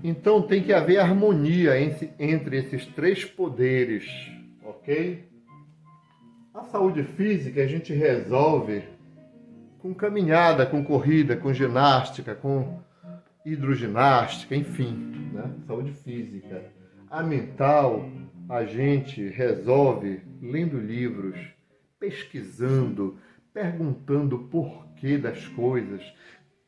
Então tem que haver harmonia entre esses três poderes, ok? A saúde física a gente resolve com caminhada, com corrida, com ginástica, com hidroginástica, enfim, né? Saúde física. A mental a gente resolve lendo livros, pesquisando, perguntando o porquê das coisas,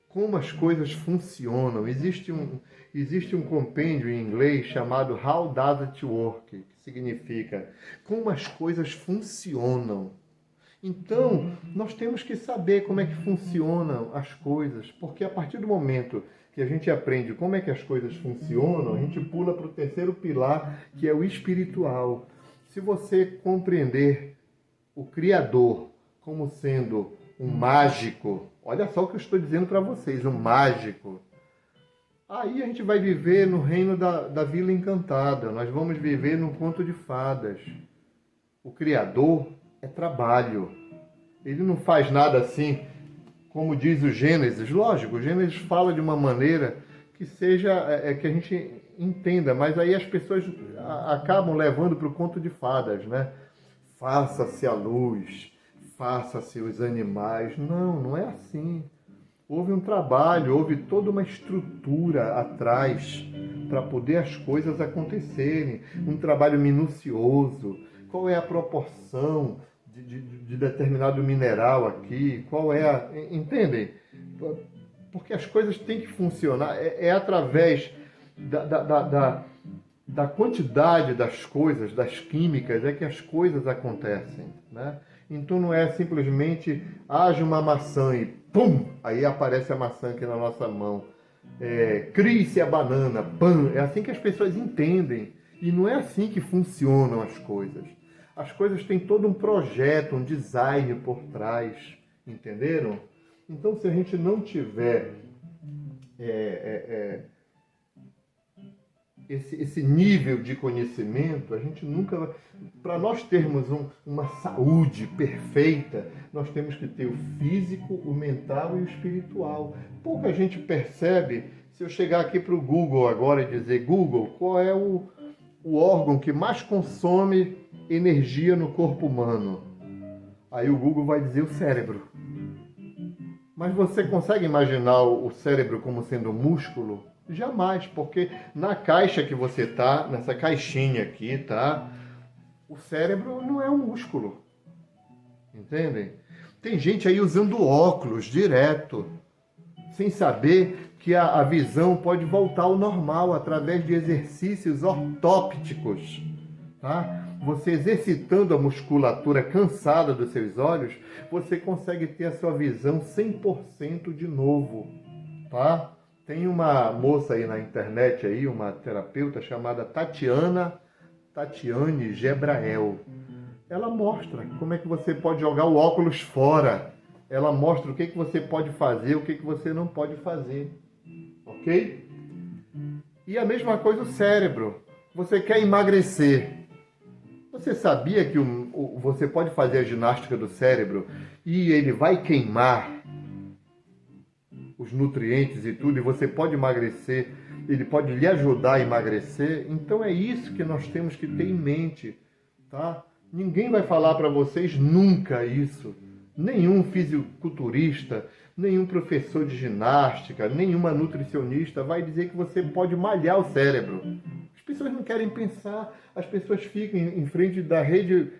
como as coisas funcionam. Existe um compêndio em inglês chamado How Does It Work, que significa como as coisas funcionam. Então, nós temos que saber como é que funcionam as coisas, porque a partir do momento que a gente aprende como é que as coisas funcionam, a gente pula para o terceiro pilar, que é o espiritual. Se você compreender o Criador como sendo um mágico, olha só o que eu estou dizendo para vocês, um mágico, aí a gente vai viver no reino da Vila Encantada, nós vamos viver num conto de fadas. O Criador é trabalho. Ele não faz nada assim, como diz o Gênesis. Lógico, o Gênesis fala de uma maneira que seja, que a gente entenda, mas aí as pessoas acabam levando para o conto de fadas, né? Faça-se a luz, faça-se os animais. Não, não é assim. Houve um trabalho, houve toda uma estrutura atrás para poder as coisas acontecerem. Um trabalho minucioso. Qual é a proporção de determinado mineral aqui? Qual é a... Entendem? Porque as coisas têm que funcionar. É através da quantidade das coisas, das químicas, é que as coisas acontecem, né? Então não é simplesmente haja uma maçã e pum, aí aparece a maçã aqui na nossa mão. Crie-se a banana, pam, é assim que as pessoas entendem. E não é assim que funcionam as coisas. As coisas têm todo um projeto, um design por trás, entenderam? Então se a gente não tiver esse nível de conhecimento, a gente nunca vai... Para nós termos uma saúde perfeita, nós temos que ter o físico, o mental e o espiritual. Pouca gente percebe. Se eu chegar aqui para o Google agora e dizer, Google, qual é o órgão que mais consome energia no corpo humano? Aí o Google vai dizer o cérebro. Mas você consegue imaginar o cérebro como sendo músculo? Jamais, porque na caixa que você tá, nessa caixinha aqui, tá? O cérebro não é um músculo. Entendem? Tem gente aí usando óculos direto, sem saber que a visão pode voltar ao normal através de exercícios ortópticos, tá? Você exercitando a musculatura cansada dos seus olhos, você consegue ter a sua visão 100% de novo, tá? Tem uma moça aí na internet, aí, uma terapeuta chamada Tatiane Gebrael. Ela mostra como é que você pode jogar o óculos fora. Ela mostra o que você pode fazer, o que você não pode fazer. Ok? E a mesma coisa o cérebro. Você quer emagrecer. Você sabia que você pode fazer a ginástica do cérebro e ele vai queimar os nutrientes e tudo, e você pode emagrecer, ele pode lhe ajudar a emagrecer? Então é isso que nós temos que ter em mente, tá? Ninguém vai falar para vocês nunca isso. Nenhum fisiculturista, nenhum professor de ginástica, nenhuma nutricionista vai dizer que você pode malhar o cérebro. As pessoas não querem pensar, as pessoas ficam em frente da rede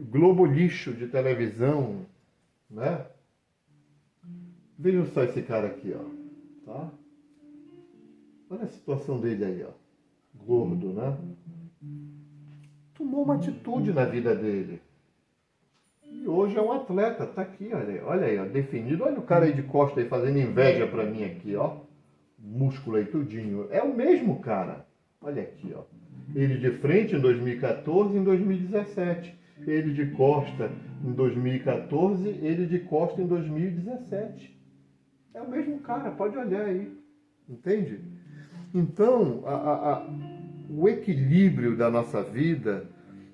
Globo Lixo de televisão, né? Vejam só esse cara aqui, ó, tá? Olha a situação dele aí, ó, gordo, né? Tomou uma atitude na vida dele. E hoje é um atleta, tá aqui, olha aí, ó, definido. Olha o cara aí de costa aí fazendo inveja pra mim aqui, ó. Músculo aí tudinho. É o mesmo cara. Olha aqui, ó. Ele de frente em 2014 e em 2017. Ele de costa em 2014, ele de costa em 2017. É o mesmo cara, pode olhar aí. Entende? Então, o equilíbrio da nossa vida,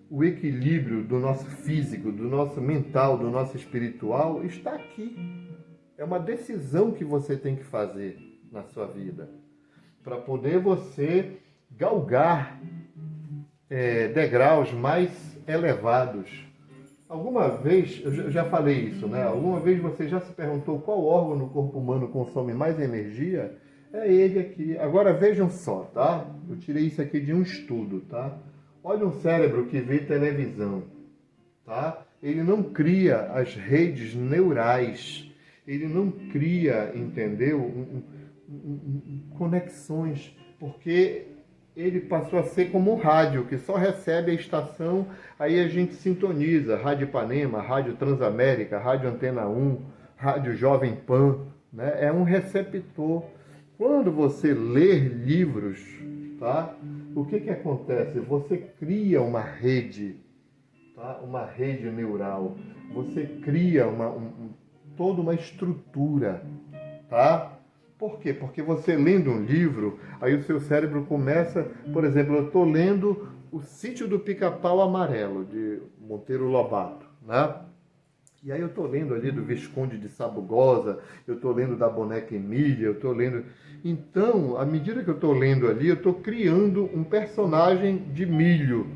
o equilíbrio do nosso físico, do nosso mental, do nosso espiritual, está aqui. É uma decisão que você tem que fazer na sua vida. para poder você galgar degraus mais elevados. Alguma vez, eu já falei isso, né? Alguma vez você já se perguntou qual órgão no corpo humano consome mais energia? É ele aqui. Agora vejam só, tá? Eu tirei isso aqui de um estudo, tá? Olha um cérebro que vê televisão, tá? Ele não cria as redes neurais, ele não cria, entendeu? Conexões, porque ele passou a ser como um rádio, que só recebe a estação, aí a gente sintoniza, Rádio Ipanema, Rádio Transamérica, Rádio Antena 1, Rádio Jovem Pan, né? É um receptor. Quando você lê livros, tá? O que acontece? Você cria uma rede, tá? Uma rede neural, você cria toda uma estrutura, tá? Por quê? Porque você lendo um livro, aí o seu cérebro começa, por exemplo, eu estou lendo O Sítio do Pica-Pau Amarelo, de Monteiro Lobato, né? E aí eu estou lendo ali do Visconde de Sabugosa, eu estou lendo da Boneca Emília, eu estou lendo... Então, à medida que eu estou lendo ali, eu estou criando um personagem de milho,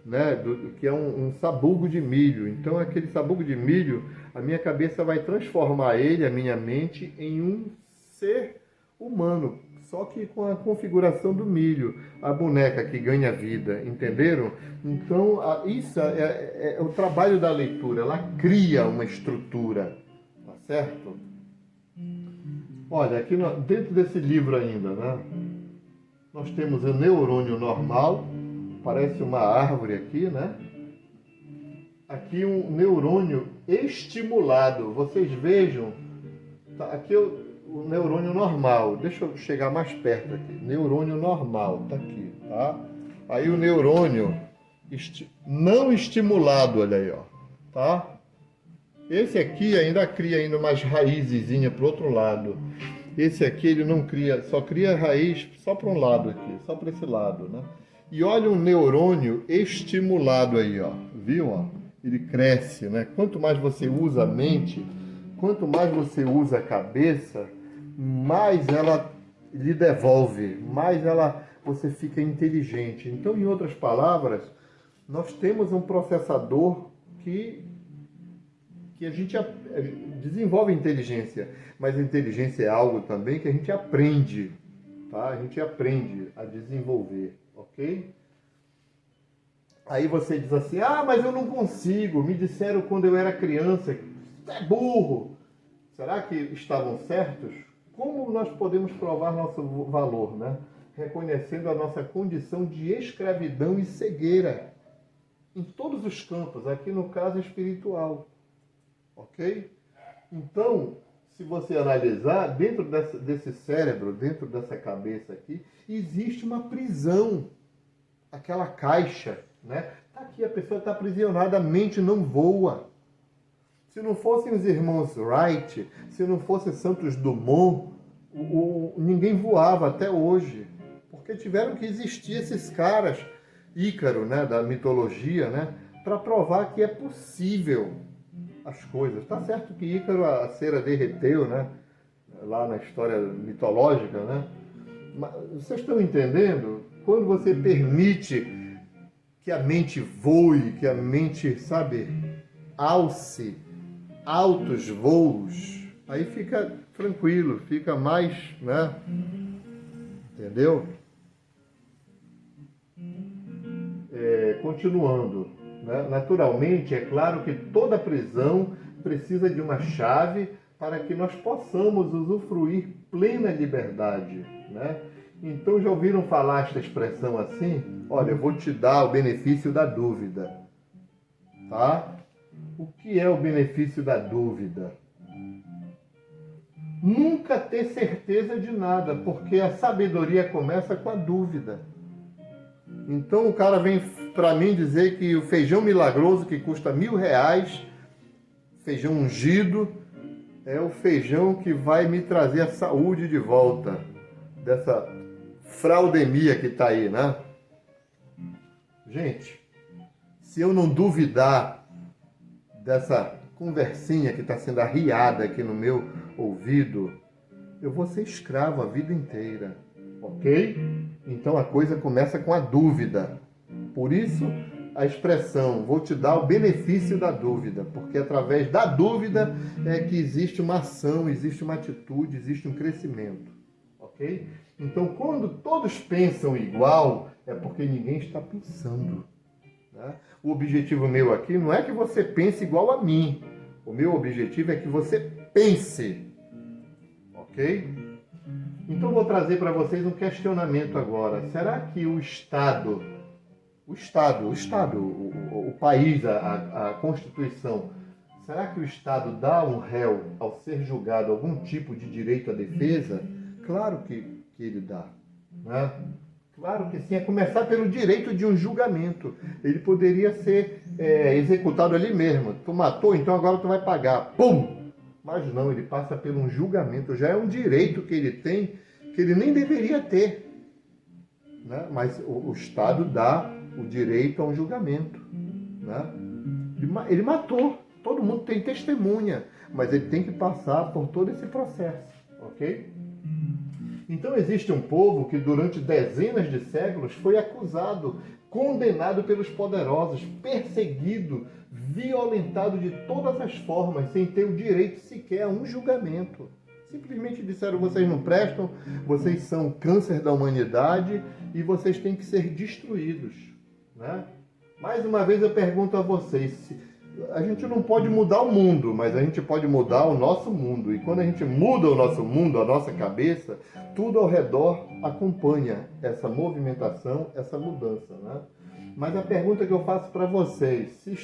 né? Que é um sabugo de milho. Então, aquele sabugo de milho, a minha cabeça vai transformar ele, a minha mente, em um ser humano, só que com a configuração do milho, a boneca que ganha vida, entenderam? Então, isso é o trabalho da leitura, ela cria uma estrutura, tá certo? Olha, aqui dentro desse livro ainda, né? Nós temos o neurônio normal, parece uma árvore aqui, né? Aqui um neurônio estimulado, vocês vejam, tá? Aqui o neurônio normal, deixa eu chegar mais perto aqui, neurônio normal, tá aqui, tá? Aí o neurônio não estimulado, olha aí, ó, tá? Esse aqui ainda cria ainda umas raizezinhas pro outro lado. Esse aqui ele não cria, só cria raiz só para um lado aqui, só para esse lado, né? E olha um neurônio estimulado aí, ó, viu, ó? Ele cresce, né? Quanto mais você usa a mente, quanto mais você usa a cabeça, mais ela lhe devolve, mais você fica inteligente. Então, em outras palavras, nós temos um processador que a gente desenvolve inteligência, mas a inteligência é algo também que a gente aprende, tá? A gente aprende a desenvolver, ok? Aí você diz assim, mas eu não consigo, me disseram quando eu era criança, é burro. Será que estavam certos? Como nós podemos provar nosso valor, né? Reconhecendo a nossa condição de escravidão e cegueira em todos os campos, aqui no caso espiritual. Ok? Então, se você analisar, dentro desse cérebro, dentro dessa cabeça aqui, existe uma prisão. Aquela caixa, né? Tá aqui, a pessoa está aprisionada, a mente não voa. Se não fossem os irmãos Wright, se não fosse Santos Dumont, ninguém voava até hoje. Porque tiveram que existir esses caras, Ícaro, né, da mitologia, né, para provar que é possível as coisas. Tá certo que Ícaro, a cera derreteu, né, lá na história mitológica, né? Mas vocês estão entendendo? Quando você permite que a mente voe, que a mente, sabe, alce altos voos, aí fica tranquilo, fica mais, né? Entendeu? Continuando, né? Naturalmente, é claro que toda prisão precisa de uma chave para que nós possamos usufruir plena liberdade, né? Então, já ouviram falar esta expressão assim? Olha, eu vou te dar o benefício da dúvida, tá? O que é o benefício da dúvida? Nunca ter certeza de nada, porque a sabedoria começa com a dúvida. Então o cara vem para mim dizer que o feijão milagroso que custa R$1.000, feijão ungido, é o feijão que vai me trazer a saúde de volta dessa fraudemia que está aí, né? Gente, se eu não duvidar dessa conversinha que está sendo arriada aqui no meu ouvido, eu vou ser escravo a vida inteira. ok? Então a coisa começa com a dúvida. Por isso a expressão, vou te dar o benefício da dúvida, porque através da dúvida é que existe uma ação, existe uma atitude, existe um crescimento, ok? Então quando todos pensam igual, é porque ninguém está pensando, né? O objetivo meu aqui não é que você pense igual a mim, o meu objetivo é que você pense, ok? Então vou trazer para vocês um questionamento agora. Será que o país, a Constituição, será que o Estado dá um réu ao ser julgado algum tipo de direito à defesa? Claro que ele dá, né? Claro que sim, a começar pelo direito de um julgamento. Ele poderia ser executado ali mesmo. Tu matou, então agora tu vai pagar. Pum! Mas não, ele passa por um julgamento. Já é um direito que ele tem, que ele nem deveria ter, né? Mas o Estado dá o direito a um julgamento, né? Ele matou. Todo mundo tem testemunha, mas ele tem que passar por todo esse processo, ok? Então existe um povo que durante dezenas de séculos foi acusado, condenado pelos poderosos, perseguido, violentado de todas as formas, sem ter o direito sequer a um julgamento. Simplesmente disseram, vocês não prestam, vocês são câncer da humanidade e vocês têm que ser destruídos, né? Mais uma vez eu pergunto a vocês, a gente não pode mudar o mundo, mas a gente pode mudar o nosso mundo. E quando a gente muda o nosso mundo, a nossa cabeça, tudo ao redor acompanha essa movimentação, essa mudança, né? Mas a pergunta que eu faço para vocês, se vocês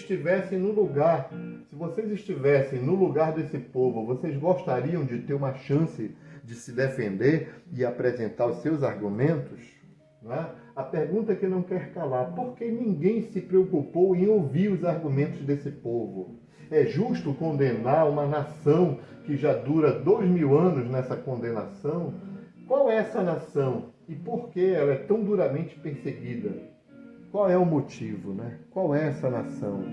estivessem no lugar desse povo, vocês gostariam de ter uma chance de se defender e apresentar os seus argumentos? Né? A pergunta que não quer calar, por que ninguém se preocupou em ouvir os argumentos desse povo? É justo condenar uma nação que já dura 2000 anos nessa condenação? Qual é essa nação e por que ela é tão duramente perseguida? Qual é o motivo, né? Qual é essa nação?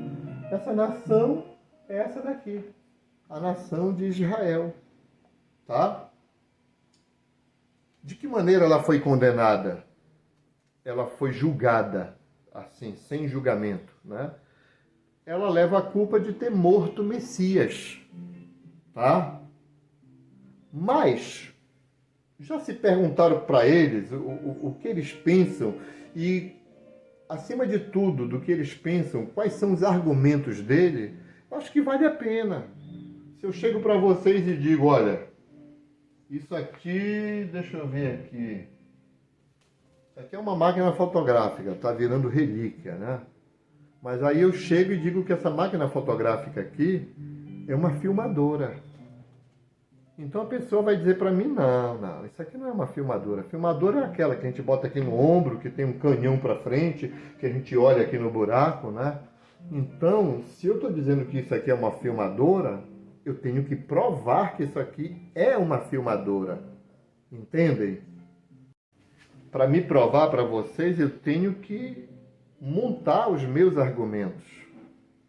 Essa nação é essa daqui, a nação de Israel, tá? De que maneira ela foi condenada? Ela foi julgada, assim, sem julgamento, né? Ela leva a culpa de ter morto o Messias, tá? Mas, já se perguntaram para eles o que eles pensam e, acima de tudo, do que eles pensam, quais são os argumentos dele? Acho que vale a pena. Se eu chego para vocês e digo, olha, isso aqui, deixa eu ver aqui, isso aqui é uma máquina fotográfica, está virando relíquia, né? Mas aí eu chego e digo que essa máquina fotográfica aqui é uma filmadora. Então a pessoa vai dizer para mim, não, isso aqui não é uma filmadora. Filmadora é aquela que a gente bota aqui no ombro, que tem um canhão para frente, que a gente olha aqui no buraco, né? Então, se eu estou dizendo que isso aqui é uma filmadora, eu tenho que provar que isso aqui é uma filmadora. Entendem? Para me provar para vocês, eu tenho que montar os meus argumentos.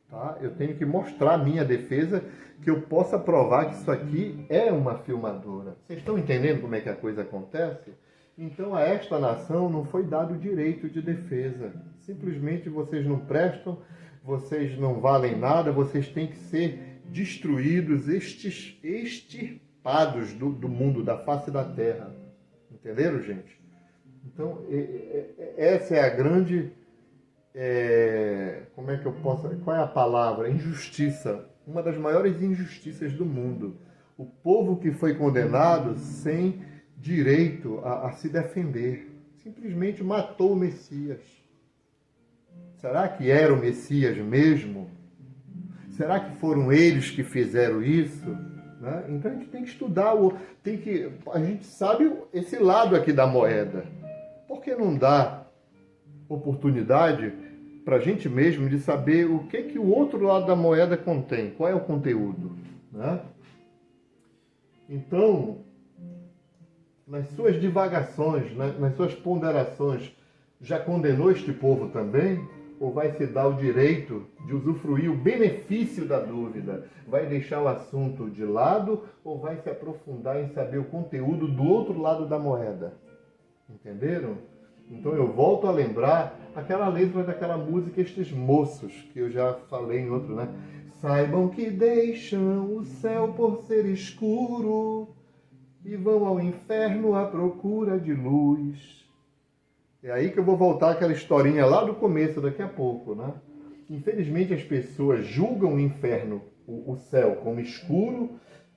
Tá? Eu tenho que mostrar a minha defesa, que eu possa provar que isso aqui é uma filmadora. Vocês estão entendendo como é que a coisa acontece? Então a esta nação não foi dado o direito de defesa. Simplesmente vocês não prestam, vocês não valem nada, vocês têm que ser destruídos, extirpados do mundo, da face da terra. Entenderam, gente? Então, essa é a grande... como é que eu posso... Qual é a palavra? Injustiça. Uma das maiores injustiças do mundo. O povo que foi condenado sem direito a se defender. Simplesmente matou o Messias. Será que era o Messias mesmo? Será que foram eles que fizeram isso? Né? Então a gente tem que estudar, a gente sabe esse lado aqui da moeda. Por que não dá oportunidade para a gente mesmo de saber o que o outro lado da moeda contém? Qual é o conteúdo? Né? Então, nas suas divagações, nas suas ponderações, já condenou este povo também? Ou vai se dar o direito de usufruir o benefício da dúvida? Vai deixar o assunto de lado ou vai se aprofundar em saber o conteúdo do outro lado da moeda? Entenderam? Então eu volto a lembrar aquela letra daquela música Estes Moços, que eu já falei em outro, né? Saibam que deixam o céu por ser escuro e vão ao inferno à procura de luz. É aí que eu vou voltar àquela historinha lá do começo, daqui a pouco, né? Infelizmente as pessoas julgam o inferno, o céu, como escuro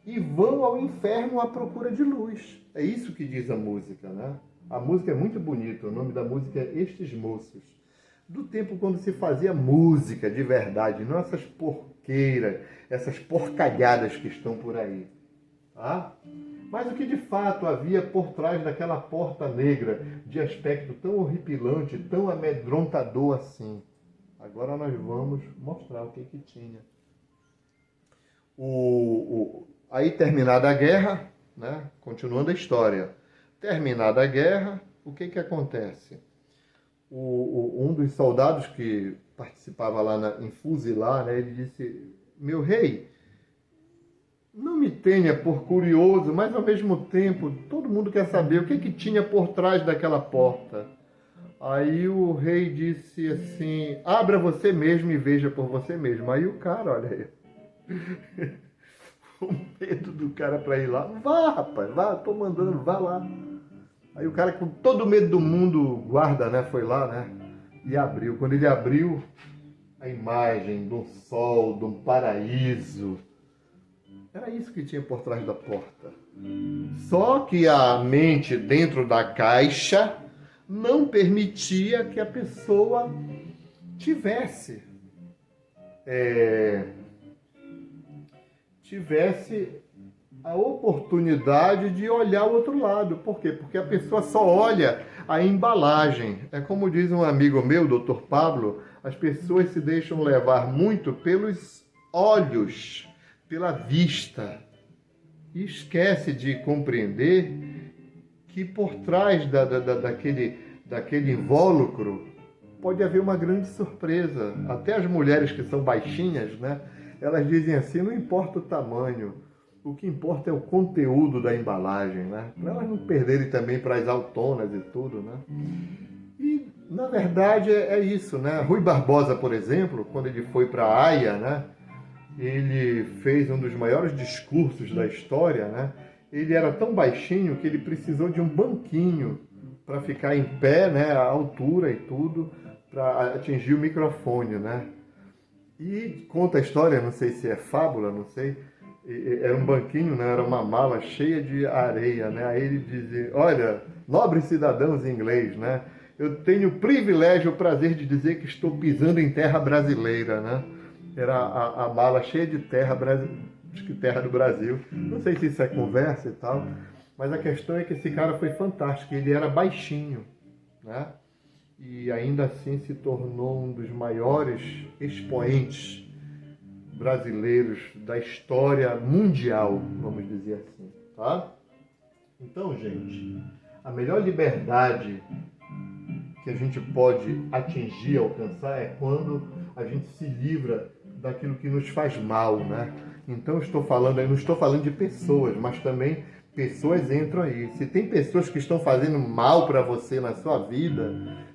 e vão ao inferno à procura de luz. É isso que diz a música, né? A música é muito bonita, o nome da música é Estes Moços. Do tempo quando se fazia música de verdade, não essas porqueiras, essas porcalhadas que estão por aí. Tá? Mas o que de fato havia por trás daquela porta negra, de aspecto tão horripilante, tão amedrontador assim? Agora nós vamos mostrar o que tinha. Aí, terminada a guerra, né? Continuando a história, terminada a guerra, o que acontece? Um dos soldados que participava lá em fuzilar, né? Ele disse: meu rei, não me tenha por curioso, mas ao mesmo tempo todo mundo quer saber o que tinha por trás daquela porta. Aí o rei disse assim: abra você mesmo e veja por você mesmo. Aí o cara, olha aí, o medo do cara para ir lá: vá, rapaz, vá, tô mandando, vá lá. Aí o cara, com todo o medo do mundo, guarda, né, foi lá, né, e abriu. Quando ele abriu, a imagem do sol, do paraíso, era isso que tinha por trás da porta. Só que a mente dentro da caixa não permitia que a pessoa tivesse a oportunidade de olhar o outro lado. Por quê? Porque a pessoa só olha a embalagem. É como diz um amigo meu, Dr. Pablo, as pessoas se deixam levar muito pelos olhos, pela vista, e esquece de compreender que por trás daquele invólucro pode haver uma grande surpresa. Até as mulheres que são baixinhas, né, elas dizem assim: não importa o tamanho, o que importa é o conteúdo da embalagem, né? Para elas não perderem também para as autonas e tudo, né? E, na verdade, é isso, né? Rui Barbosa, por exemplo, quando ele foi para a Haia, né, ele fez um dos maiores discursos da história, né? Ele era tão baixinho que ele precisou de um banquinho para ficar em pé, né, a altura e tudo, para atingir o microfone, né? E conta a história, não sei se é fábula, não sei, era um banquinho, né, era uma mala cheia de areia, né? Aí ele dizia: olha, nobres cidadãos em inglês, né, eu tenho o privilégio, o prazer de dizer que estou pisando em terra brasileira, né? Era a mala cheia de terra brasileira, acho que terra do Brasil. Não sei se isso é conversa e tal, mas a questão é que esse cara foi fantástico. Ele era baixinho, né? E ainda assim se tornou um dos maiores expoentes brasileiros da história mundial, vamos dizer assim, tá? Então, gente, a melhor liberdade que a gente pode atingir, alcançar, é quando a gente se livra daquilo que nos faz mal, né? Então, eu não estou falando de pessoas, mas também pessoas entram aí. Se tem pessoas que estão fazendo mal para você na sua vida,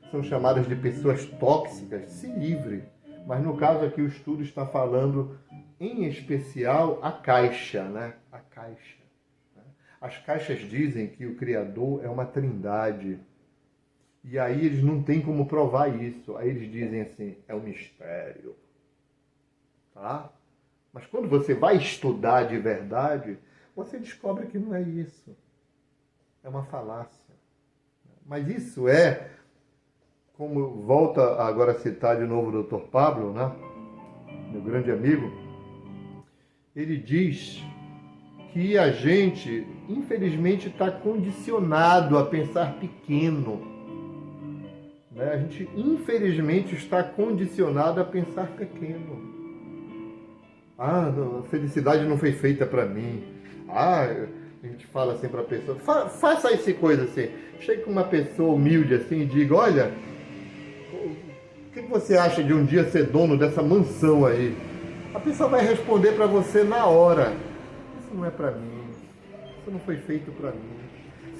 são chamadas de pessoas tóxicas, se livre. Mas no caso aqui o estudo está falando em especial a caixa, né? A caixa. As caixas dizem que o Criador é uma trindade. E aí eles não têm como provar isso. Aí eles dizem assim: é um mistério. Tá? Mas quando você vai estudar de verdade, você descobre que não é isso. É uma falácia. Mas isso é, como volta agora a citar de novo o Dr. Pablo, né, meu grande amigo, ele diz que a gente, infelizmente, está condicionado a pensar pequeno. Né? A gente, infelizmente, está condicionado a pensar pequeno. Ah, não, a felicidade não foi feita para mim. Ah, a gente fala assim para a pessoa: faça essa coisa assim. Chegue com uma pessoa humilde assim e diga: olha, o que você acha de um dia ser dono dessa mansão aí? A pessoa vai responder para você na hora: isso não é para mim, isso não foi feito para mim.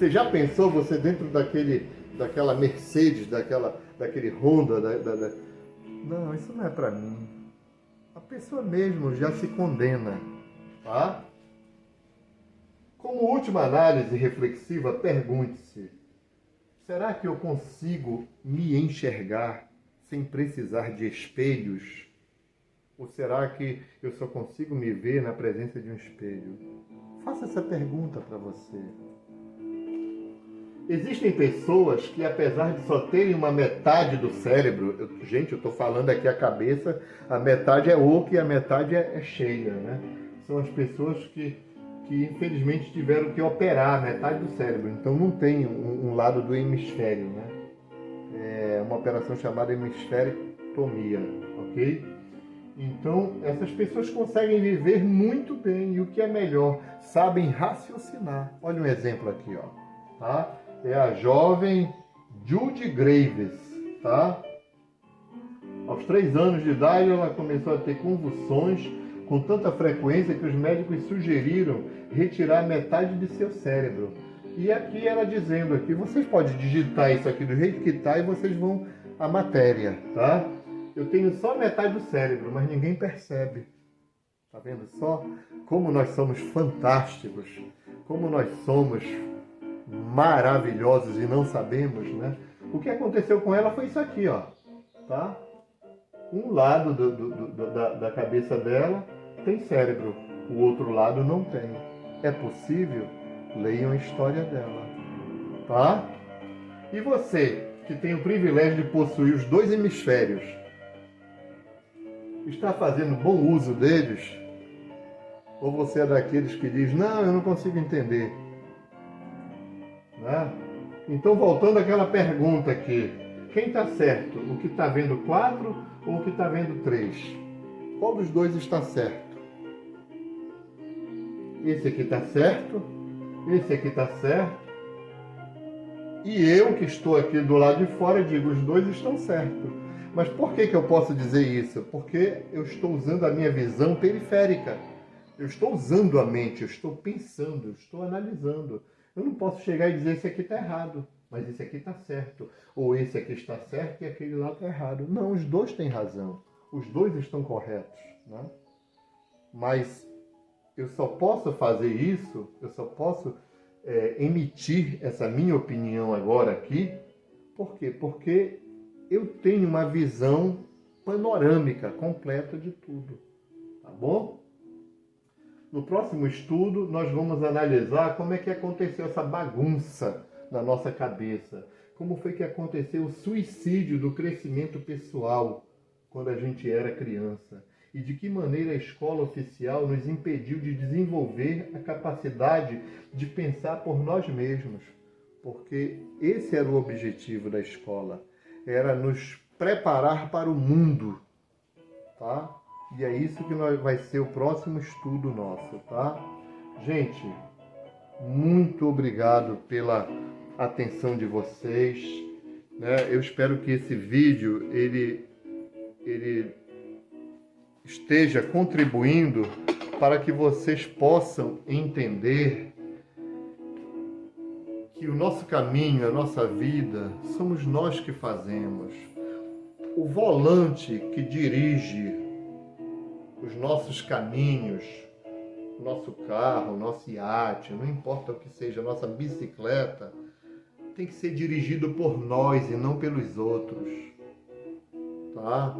Você já pensou você dentro daquela Mercedes, daquele Honda? Não, isso não é para mim. A pessoa mesmo já se condena, tá? Como última análise reflexiva, pergunte-se: será que eu consigo me enxergar sem precisar de espelhos? Ou será que eu só consigo me ver na presença de um espelho? Faça essa pergunta para você. Existem pessoas que, apesar de só terem uma metade do cérebro, gente, eu estou falando aqui a cabeça, a metade é oca e a metade é cheia, né? São as pessoas que infelizmente tiveram que operar a metade do cérebro, então não tem um lado do hemisfério, né? É uma operação chamada hemisferectomia, ok? Então, essas pessoas conseguem viver muito bem e o que é melhor, sabem raciocinar. Olha um exemplo aqui, ó, tá? É a jovem Judy Graves, tá? Aos 3 anos de idade, ela começou a ter convulsões com tanta frequência que os médicos sugeriram retirar metade de seu cérebro. E aqui ela dizendo aqui, vocês podem digitar isso aqui do jeito que está e vocês vão à matéria, tá? Eu tenho só metade do cérebro, mas ninguém percebe. Tá vendo só? Como nós somos fantásticos, como nós somos maravilhosos e não sabemos, né? O que aconteceu com ela foi isso aqui, ó, tá? Um lado da cabeça dela tem cérebro, o outro lado não tem. É possível? Leiam a história dela, tá? E você, que tem o privilégio de possuir os 2 hemisférios, está fazendo bom uso deles? Ou você é daqueles que diz, não, eu não consigo entender? Né? Então, voltando àquela pergunta aqui, quem está certo? O que está vendo 4 ou o que está vendo 3? Qual dos dois está certo? Esse aqui está certo, esse aqui está certo, e eu que estou aqui do lado de fora digo, os dois estão certos. Mas por que eu posso dizer isso? Porque eu estou usando a minha visão periférica. Eu estou usando a mente, eu estou pensando, eu estou analisando. Eu não posso chegar e dizer esse aqui está errado, mas esse aqui está certo. Ou esse aqui está certo e aquele lá está errado. Não, os dois têm razão. Os dois estão corretos, né? Mas eu só posso fazer isso, eu só posso emitir essa minha opinião agora aqui. Por quê? Porque eu tenho uma visão panorâmica, completa de tudo. Tá bom? No próximo estudo, nós vamos analisar como é que aconteceu essa bagunça na nossa cabeça. Como foi que aconteceu o suicídio do crescimento pessoal quando a gente era criança. E de que maneira a escola oficial nos impediu de desenvolver a capacidade de pensar por nós mesmos. Porque esse era o objetivo da escola. Era nos preparar para o mundo, tá? E é isso que vai ser o próximo estudo nosso, tá? Gente, muito obrigado pela atenção de vocês, né? Eu espero que esse vídeo ele esteja contribuindo para que vocês possam entender que o nosso caminho, a nossa vida, somos nós que fazemos. O volante que dirige os nossos caminhos, o nosso carro, o nosso iate, não importa o que seja, a nossa bicicleta, tem que ser dirigido por nós e não pelos outros, tá?